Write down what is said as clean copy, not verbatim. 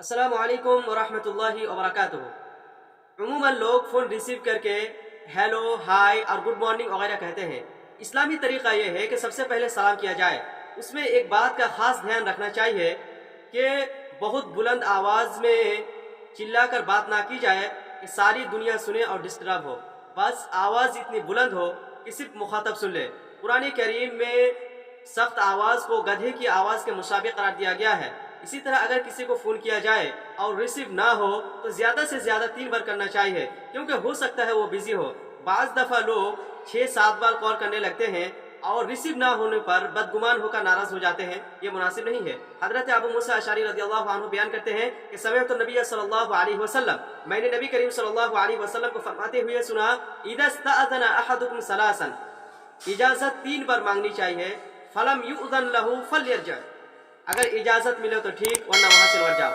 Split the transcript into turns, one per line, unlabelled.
अस्सलामु अलैकुम वरहमतुल्लाहि वबरकातुहू। अमूमन लोग फ़ोन रिसीव करके हेलो, हाय और गुड मॉर्निंग वगैरह कहते हैं। इस्लामी तरीक़ा ये है कि सबसे पहले सलाम किया जाए। उसमें एक बात का ख़ास ध्यान रखना चाहिए कि बहुत बुलंद आवाज़ में चिल्ला कर बात ना की जाए कि सारी दुनिया सुने और डिस्टर्ब हो। बस आवाज़ इतनी बुलंद हो कि सिर्फ मुखातब सुन ले। कुरान करीम में सख्त आवाज़ को गधे की आवाज़ के मुशाबिह करार दिया गया है। इसी तरह अगर किसी को फ़ोन किया जाए और रिसीव ना हो तो ज़्यादा से ज़्यादा 3 बार करना चाहिए, क्योंकि हो सकता है वो बिज़ी हो। बाज़ दफ़ा लोग 6-7 बार कॉल करने लगते हैं और रिसीव ना होने पर बदगुमान होकर नाराज़ हो जाते हैं। ये मुनासिब नहीं है। हज़रत अबू मूसा अशअरी रज़ियल्लाहु अन्हु बयान करते हैं कि समिअतु नबी सल्लल्लाहु अलैहि वसल्लम, मैंने नबी करीम सल्लल्लाहु अलैहि वसल्लम को फरमाते हुए सुना, इज़ा इस्तअज़न अहदुकुम सलासन, इजाज़त 3 बार मांगनी चाहिए। फलम युअज़न लहू फल्यरजा, अगर इजाज़त मिले तो ठीक, वरना वहाँ से लौट जाओ।